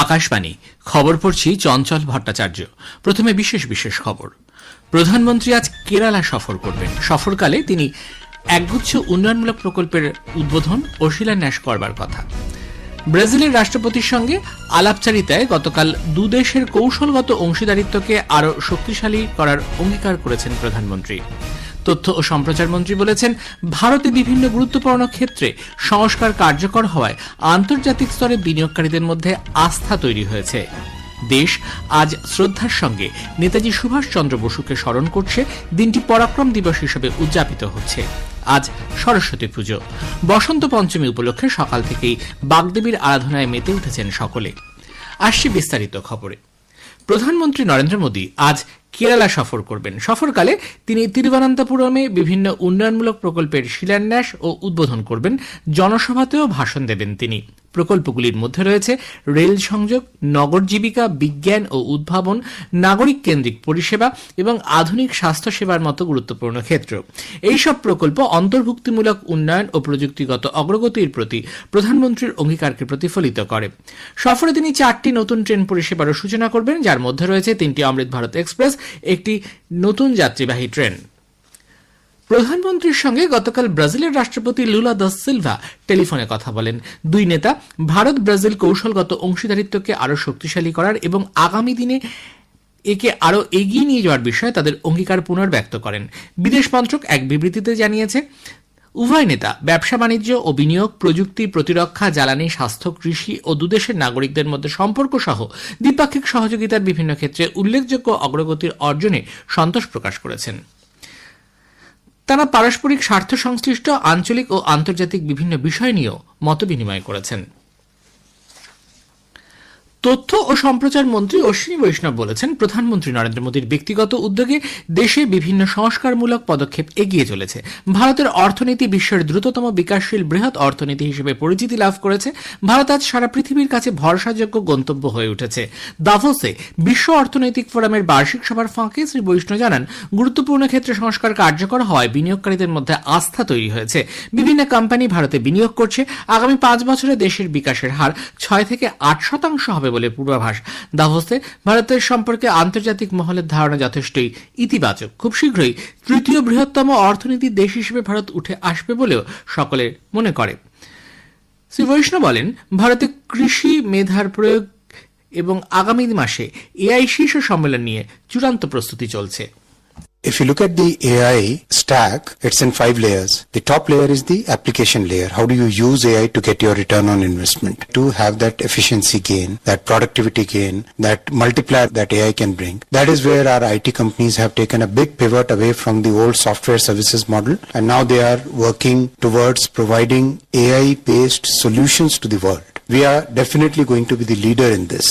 আকাশবাণী খবর পড়ছি চঞ্চল ভট্টাচার্য। প্রথমে বিশেষ বিশেষ খবর। প্রধানমন্ত্রী আজ কেরালা সফর করবেন। সফরকালে তিনি একগুচ্ছ উন্নয়নমূলক প্রকল্পের উদ্বোধন ও শিলান্যাস করবার কথা। ব্রাজিলের রাষ্ট্রপতির সঙ্গে আলাপচারিতায় গতকাল দুদেশের কৌশলগত অংশীদারিত্বকে আরও শক্তিশালী করার অঙ্গীকার করেছেন প্রধানমন্ত্রী। তথ্য ও সম্প্রচার মন্ত্রী বলেছেন, ভারতে বিভিন্ন গুরুত্বপূর্ণ ক্ষেত্রে সংস্কার কার্যকর হওয়ায় আন্তর্জাতিক স্তরে বিনিয়োগকারীদের মধ্যে আস্থা তৈরি হয়েছে। দেশ আজ শ্রদ্ধার সঙ্গে নেতাজি সুভাষচন্দ্র বসুকে স্মরণ করছে। দিনটি পরাক্রম দিবস হিসেবে উদযাপিত হচ্ছে। আজ সরস্বতী পুজো। বসন্ত পঞ্চমী উপলক্ষে সকাল থেকেই বাগদেবীর আরাধনায় মেতে উঠেছেন সকলে। আসছি বিস্তারিত খবরে। প্রধানমন্ত্রী নরেন্দ্র মোদী আজ কেরালা সফর করবেন। সফরকালে তিনি তিরুবনন্তপুরমে বিভিন্ন উন্নয়নমূলক প্রকল্পের শিলান্যাস ও উদ্বোধন করবেন। জনসভাতেও ভাষণ দেবেন তিনি। প্রকল্পগুলির মধ্যে রয়েছে রেল সংযোগ, নগর জীবিকা, বিজ্ঞান ও উদ্ভাবন, নাগরিক কেন্দ্রিক পরিষেবা এবং আধুনিক স্বাস্থ্যসেবার মতো গুরুত্বপূর্ণ ক্ষেত্র। এইসব প্রকল্প অন্তর্ভুক্তিমূলক উন্নয়ন ও প্রযুক্তিগত অগ্রগতির প্রতি প্রধানমন্ত্রীর অঙ্গীকারকে প্রতিফলিত করে। সফরে তিনি 4টি নতুন ট্রেন পরিষেবারও সূচনা করবেন, যার মধ্যে রয়েছে 3টি অমৃত ভারত এক্সপ্রেস, একটি নতুন যাত্রীবাহী ট্রেন। প্রধানমন্ত্রীর সঙ্গে গতকাল ব্রাজিলের রাষ্ট্রপতি লুলা দা সিলভা টেলিফোনে কথা বলেন। দুই নেতা ভারত ব্রাজিল কৌশলগত অংশীদারিত্বকে আরও শক্তিশালী করার এবং আগামী দিনে একে আরও এগিয়ে নিয়ে যাওয়ার বিষয়ে তাদের অঙ্গীকার পুনর্ব্যক্ত করেন। বিদেশ মন্ত্রক এক বিবৃতিতে জানিয়েছে, উভয় নেতা ব্যবসা বাণিজ্য ও বিনিয়োগ, প্রযুক্তি, প্রতিরক্ষা, জ্বালানি, স্বাস্থ্য, কৃষি ও দুদেশের নাগরিকদের মধ্যে সম্পর্ক সহ দ্বিপাক্ষিক সহযোগিতার বিভিন্ন ক্ষেত্রে উল্লেখযোগ্য অগ্রগতির অর্জনে সন্তোষ প্রকাশ করেছেন। তারা পারস্পরিক স্বার্থ সংশ্লিষ্ট আঞ্চলিক ও আন্তর্জাতিক বিভিন্ন বিষয় নিয়েও মতবিনিময় করেছেন। তথ্য ও সম্প্রচার মন্ত্রী অশ্বিনী বৈষ্ণব বলেছেন, প্রধানমন্ত্রী নরেন্দ্র মোদীর ব্যক্তিগত উদ্যোগে দেশে বিভিন্ন সংস্কারমূলক পদক্ষেপ এগিয়ে চলেছে। ভারতের অর্থনীতি বিশ্বের দ্রুততম বিকাশশীল বৃহৎ অর্থনীতি হিসেবে পরিচিতি লাভ করেছে। ভারত আজ সারা পৃথিবীর কাছে ভরসাযোগ্য গন্তব্য হয়ে উঠেছে। দাভোসে বিশ্ব অর্থনৈতিক ফোরামের বার্ষিক সভার ফাঁকে শ্রী বৈষ্ণব জানান, গুরুত্বপূর্ণ ক্ষেত্রে সংস্কার কার্যকর হওয়ায় বিনিয়োগকারীদের মধ্যে আস্থা তৈরি হয়েছে। বিভিন্ন কোম্পানি ভারতে বিনিয়োগ করছে। আগামী 5 বছরে দেশের বিকাশের হার 6 থেকে 8% হবে বলে পূর্বাভাস। দাভোসে ভারতের সম্পর্কে আন্তর্জাতিক মহলের ধারণা যথেষ্টই ইতিবাচক। খুব শীঘ্রই তৃতীয় বৃহত্তম অর্থনীতির দেশ হিসেবে ভারত উঠে আসবে বলেও সকলে মনে করে। শ্রী বৈষ্ণব বলেন, ভারতে কৃষি মেধার প্রয়োগ এবং আগামী মাসে এআই শীর্ষ সম্মেলন নিয়ে চূড়ান্ত প্রস্তুতি চলছে। If you look at the AI stack, it's in 5 layers. The top layer is the application layer. How do you use AI to get your return on investment? To have that efficiency gain, that productivity gain, that multiplier that AI can bring. That is where our IT companies have taken a big pivot away from the old software services model, and now they are working towards providing AI-based solutions to the world. We are definitely going to be the leader in this.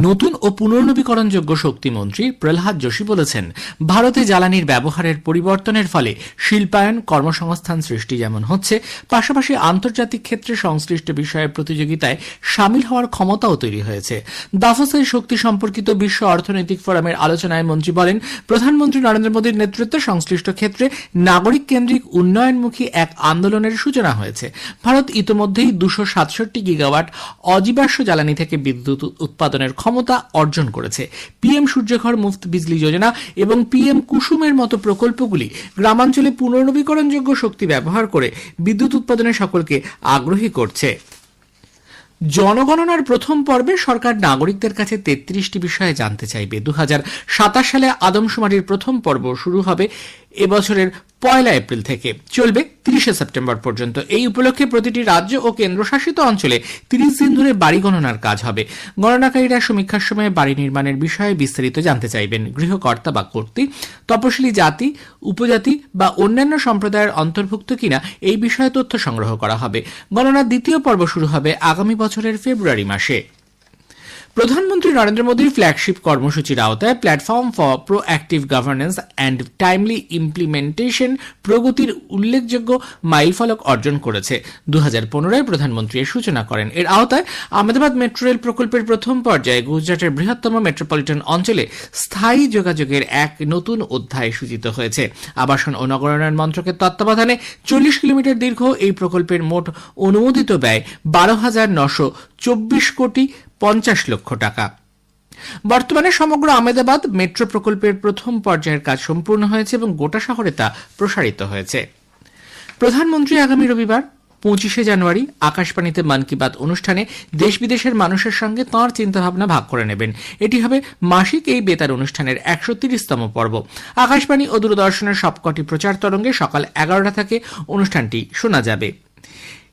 নতুন ও পুনর্নবীকরণযোগ্য শক্তি মন্ত্রী প্রহ্লাদ যোশী বলেছেন, ভারতে জ্বালানির ব্যবহারের পরিবর্তনের ফলে শিল্পায়ন, কর্মসংস্থান সৃষ্টি যেমন হচ্ছে, পাশাপাশি আন্তর্জাতিক ক্ষেত্রে সংশ্লিষ্ট বিষয়ের প্রতিযোগিতায় সামিল হওয়ার ক্ষমতাও তৈরি হয়েছে। দাভোসের শক্তি সম্পর্কিত বিশ্ব অর্থনৈতিক ফোরামের আলোচনায় মন্ত্রী বলেন, প্রধানমন্ত্রী নরেন্দ্র মোদীর নেতৃত্বে সংশ্লিষ্ট ক্ষেত্রে নাগরিক কেন্দ্রিক উন্নয়নমুখী এক আন্দোলনের সূচনা হয়েছে। ভারত ইতোমধ্যেই 267 গিগাওয়াট অজীবাশ্ম জ্বালানি থেকে বিদ্যুৎ উৎপাদনের ক্ষমতা অর্জন করেছে। পিএম সূর্যঘর মুফত বিজলি যোজনা এবং পিএম কুসুমের মতো প্রকল্পগুলি গ্রামাঞ্চলে পুনর্নবীকরণযোগ্য শক্তি ব্যবহার করে বিদ্যুৎ উৎপাদনে সকলকে আগ্রহী করছে। জনগণনার প্রথম পর্বে সরকার নাগরিকদের কাছে 33টি বিষয়ে জানতে চাইবে। 2027 সালে আদমশুমারির প্রথম পর্ব শুরু হবে এবছরের 1 এপ্রিল থেকে, চলবে 30 সেপ্টেম্বর পর্যন্ত। এই উপলক্ষে প্রতিটি রাজ্য ও কেন্দ্রশাসিত অঞ্চলে 30 দিন ধরে বাড়ি গণনার কাজ হবে। গণনাকারীরা সমীক্ষার সময় বাড়ি নির্মাণের বিষয়ে বিস্তারিত জানতে চাইবেন। গৃহকর্তা বা কর্তৃ, তপশিলি জাতি, উপজাতি বা অন্যান্য সম্প্রদায়ের অন্তর্ভুক্ত কিনা এই বিষয়ে তথ্য সংগ্রহ করা হবে। গণনার দ্বিতীয় পর্ব শুরু হবে আগামী বছরের ফেব্রুয়ারি মাসে। প্রধানমন্ত্রী নরেন্দ্র মোদীর ফ্ল্যাগশিপ কর্মসূচির আওতায় platform for proactive governance and timely implementation প্রগতির উল্লেখযোগ্য মাইলফলক অর্জন করেছে। 2015-এ প্রধানমন্ত্রী এর সূচনা করেন। এর আওতায় আহমেদাবাদ মেট্রো রেল প্রকল্পের প্রথম পর্যায়ে গুজরাটের বৃহত্তম মেট্রোপলিটন অঞ্চলে স্থায়ী যোগাযোগের এক নতুন অধ্যায় সূচিত হয়েছে। আবাসন ও নগরায়ণ মন্ত্রকের তত্ত্বাবধানে 40 কিলোমিটার দীর্ঘ এই প্রকল্পের মোট অনুমোদিত ব্যয় 12,924 কোটি 50 লক্ষ টাকা। বর্তমানে সমগ্র আহমেদাবাদ মেট্রো প্রকল্পের প্রথম পর্যায়ের কাজ সম্পূর্ণ হয়েছে এবং গোটা শহরে তা প্রসারিত হয়েছে। প্রধানমন্ত্রী আগামী রবিবার 25 জানুয়ারি আকাশবাণীতে মন কি বাত অনুষ্ঠানে দেশ বিদেশের মানুষের সঙ্গে তাঁর চিন্তাভাবনা ভাগ করে নেবেন। এটি হবে মাসিক এই বেতার অনুষ্ঠানের 130তম পর্ব। আকাশবাণী ও দূরদর্শনের সবকটি প্রচার তরঙ্গে সকাল 11টা থেকে অনুষ্ঠানটি শোনা যাবে।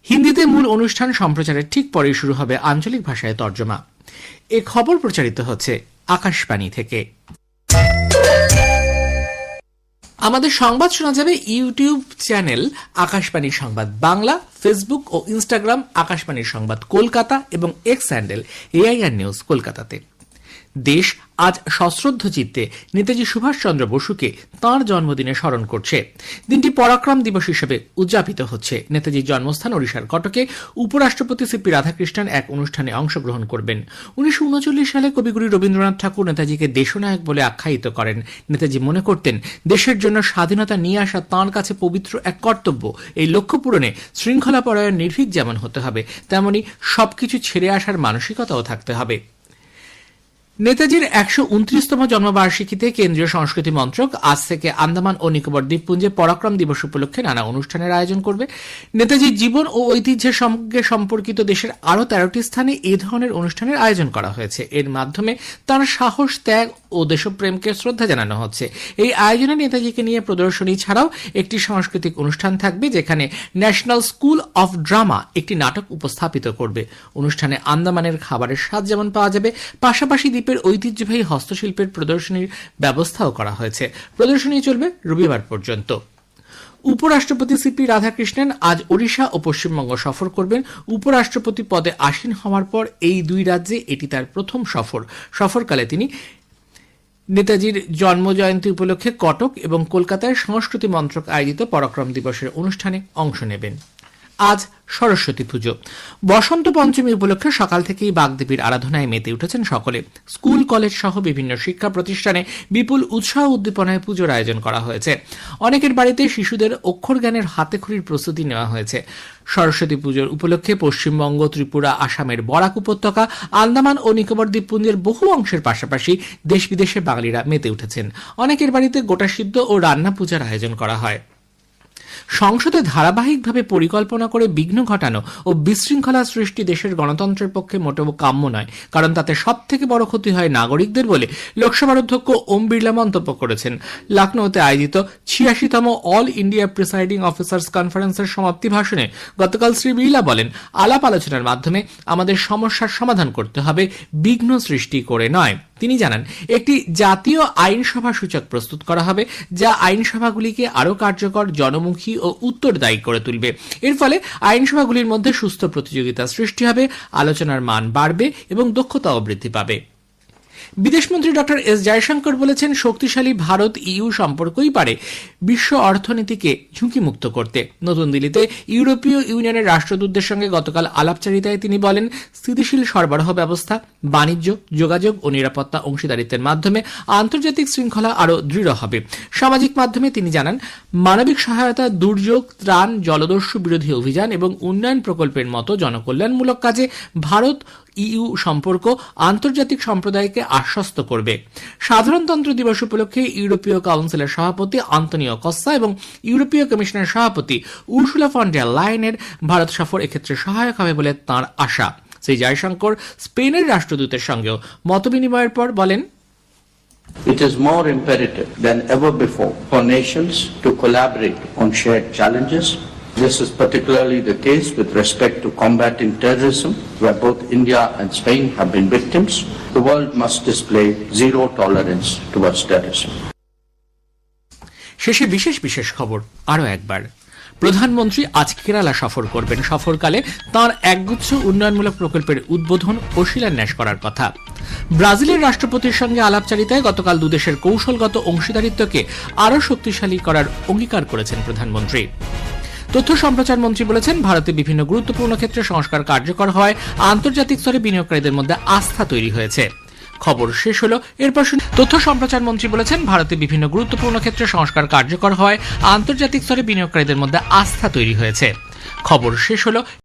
হিন্দিতে মূল অনুষ্ঠান সম্প্রচারের ঠিক পরেই শুরু হবে আঞ্চলিক ভাষায় তর্জমা। এ খবর প্রচারিত হচ্ছে আকাশবাণী থেকে। আমাদের সংবাদ শোনা যাবে ইউটিউব চ্যানেল আকাশবাণী সংবাদ বাংলা, ফেসবুক ও ইনস্টাগ্রাম আকাশবাণী সংবাদ কলকাতা এবং এক্স হ্যান্ডেল এআইআর নিউজ কলকাতাতে। দেশ আজ সশ্রদ্ধ চিত্তে নেতাজি সুভাষচন্দ্র বসুকে তাঁর জন্মদিনে স্মরণ করছে। দিনটি পরাক্রম দিবস হিসেবে উদযাপিত হচ্ছে। নেতাজির জন্মস্থান ওড়িশার কটকে উপরাষ্ট্রপতি সিপি রাধাকৃষ্ণন এক অনুষ্ঠানে অংশগ্রহণ করবেন। 1939 সালে কবিগুরু রবীন্দ্রনাথ ঠাকুর নেতাজিকে দেশনায়ক বলে আখ্যায়িত করেন। নেতাজি মনে করতেন দেশের জন্য স্বাধীনতা নিয়ে আসা তাঁর কাছে পবিত্র এক কর্তব্য। এই লক্ষ্য পূরণে শৃঙ্খলাপরায়ণ নির্ভীক যেমন হতে হবে, তেমনি সবকিছু ছেড়ে আসার মানসিকতাও থাকতে হবে। নেতাজির 129তম জন্মবার্ষিকীতে কেন্দ্রীয় সংস্কৃতি মন্ত্রক আজ থেকে আন্দামান ও নিকোবর দ্বীপপুঞ্জে পরাক্রম দিবস উপলক্ষে নানা অনুষ্ঠানের আয়োজন করবে। নেতাজির জীবন ও ঐতিহ্যের সঙ্গে সম্পর্কিত দেশের আরও 13টি স্থানে এই ধরনের অনুষ্ঠানের আয়োজন করা হয়েছে। এর মাধ্যমে তাঁর সাহস, ত্যাগ ও দেশপ্রেমকে শ্রদ্ধা জানানো হচ্ছে। এই আয়োজনে নেতাজিকে নিয়ে প্রদর্শনী ছাড়াও একটি সাংস্কৃতিক অনুষ্ঠান থাকবে, যেখানে ন্যাশনাল স্কুল অফ ড্রামা একটি নাটক উপস্থাপিত করবে। অনুষ্ঠানে আন্দামানের খাবারের স্বাদ যেমন পাওয়া যাবে, পাশাপাশি দ্বীপের ঐতিহ্যবাহী হস্তশিল্পের প্রদর্শনীর ব্যবস্থাও করা হয়েছে। প্রদর্শনী চলবে রবিবার পর্যন্ত। উপরাষ্ট্রপতি সিপি রাধাকৃষ্ণন আজ ওড়িশা ও পশ্চিমবঙ্গ সফর করবেন। উপরাষ্ট্রপতি পদে আসীন হওয়ার পর এই দুই রাজ্যে এটি তার প্রথম সফর। সফরকালে তিনি নেতাজির জন্মজয়ন্তী উপলক্ষে কটক এবং কলকাতায় সংস্কৃতি মন্ত্রক আয়োজিত পরাক্রম দিবসের অনুষ্ঠানে অংশ নেবেন। আজ সরস্বতী পুজো। বসন্ত পঞ্চমী উপলক্ষে সকাল থেকেই বাগদেবীর আরাধনায় মেতে উঠেছেন সকলে। স্কুল, কলেজ সহ বিভিন্ন শিক্ষা প্রতিষ্ঠানে বিপুল উৎসাহ উদ্দীপনায় পুজোর আয়োজন করা হয়েছে। অনেকের বাড়িতে শিশুদের অক্ষর জ্ঞানের হাতেখড়ির প্রস্তুতি নেওয়া হয়েছে। সরস্বতী পুজোর উপলক্ষে পশ্চিমবঙ্গ, ত্রিপুরা, আসামের বরাক উপত্যকা, আন্দামান ও নিকোবর দ্বীপপুঞ্জের বহু অংশের পাশাপাশি দেশ বিদেশে বাঙালিরা মেতে উঠেছেন। অনেকের বাড়িতে গোটা সিদ্ধ ও রান্না পূজার আয়োজন করা হয়। সংসদে ধারাবাহিকভাবে পরিকল্পনা করে বিঘ্ন ঘটানো ও বিশৃঙ্খলা সৃষ্টি দেশের গণতন্ত্রের পক্ষে মোটেও কাম্য নয়, কারণ তাতে সবথেকে বড় ক্ষতি হয় নাগরিকদের বলে লোকসভার অধ্যক্ষ ওম বিড়লা মন্তব্য করেছেন। লখনৌতে আয়োজিত 86তম অল ইন্ডিয়া প্রিসাইডিং অফিসার্স কনফারেন্সের সমাপ্তি ভাষণে গতকাল শ্রী বিড়লা বলেন, আলাপ আলোচনার মাধ্যমে আমাদের সমস্যার সমাধান করতে হবে, বিঘ্ন সৃষ্টি করে নয়। তিনি জানান, একটি জাতীয় আইনসভা সূচক প্রস্তুত করা হবে, যা আইনসভাগুলিকে আরও কার্যকর, জনমুখী ও উত্তরদায়ী করে তুলবে। এর ফলে আইনসভাগুলির মধ্যে সুস্থ প্রতিযোগিতা সৃষ্টি হবে, আলোচনার মান বাড়বে এবং দক্ষতাও বৃদ্ধি পাবে। বিদেশমন্ত্রী ডক্টর এস জয়শঙ্কর বলেছেন, শক্তিশালী ভারত ইইউ সম্পর্কই পারে বিশ্ব অর্থনীতিকে ঝুঁকিমুক্ত করতে। নতুন দিল্লিতে ইউরোপীয় ইউনিয়নের রাষ্ট্রদূতদের সঙ্গে গতকাল আলাপচারিতায় তিনি বলেন, স্থিতিশীল সরবরাহ ব্যবস্থা, বাণিজ্য, যোগাযোগ ও নিরাপত্তা অংশীদারিত্বের মাধ্যমে আন্তর্জাতিক শৃঙ্খলা আরও দৃঢ় হবে। সামাজিক মাধ্যমে তিনি জানান, মানবিক সহায়তা, দুর্যোগ ত্রাণ, জলদস্যু বিরোধী অভিযান এবং উন্নয়ন প্রকল্পের মতো জনকল্যাণমূলক কাজে ভারত ইইউ সম্পর্ক আন্তর্জাতিক সম্প্রদায়কে আশ্বস্ত করবে। সাধারণতন্ত্র দিবস উপলক্ষে ইউরোপীয় কাউন্সিলের সভাপতি আন্তোনিও কস্তা এবং ইউরোপীয় কমিশনের সভাপতি উর্সুলা ফন ডের লায়েনের ভারত সফর এক্ষেত্রে সহায়ক হবে বলে তাঁর আশা। শ্রী জয়শঙ্কর স্পেনের রাষ্ট্রদূতের সঙ্গেও মতবিনিময়ের পর বলেন, It is more imperative than ever before for nations to collaborate on shared challenges. This is particularly the case with respect to combating terrorism, where both India and Spain have been victims. The world must display zero tolerance towards terrorism. শেষে বিশেষ খবর আরও একবার। প্রধানমন্ত্রী আজ কেরালা সফর করবেন। সফরকালে তাঁর একগুচ্ছ উন্নয়নমূলক প্রকল্পের উদ্বোধন ও শিলান্যাস করার কথা। ব্রাজিলের রাষ্ট্রপতির সঙ্গে আলাপচারিতায় গতকাল দুদেশের কৌশলগত অংশীদারিত্বকে আরও শক্তিশালী করার অঙ্গীকার করেছেন প্রধানমন্ত্রী। তথ্য সম্প্রচার মন্ত্রী বলেছেন, ভারতে বিভিন্ন গুরুত্বপূর্ণ ক্ষেত্রে সংস্কার কার্যকর হওয়ায় আন্তর্জাতিক স্তরে বিনিয়োগকারীদের মধ্যে আস্থা তৈরি হয়েছে। খবর শেষ হলো। এরপর তথ্য সম্প্রচার মন্ত্রী বলেছেন, ভারতে বিভিন্ন গুরুত্বপূর্ণ ক্ষেত্রে সংস্কার কার্যকর হওয়ায় আন্তর্জাতিক স্তরে বিনিয়োগকারীদের মধ্যে আস্থা তৈরি হয়েছে। খবর শেষ হলো।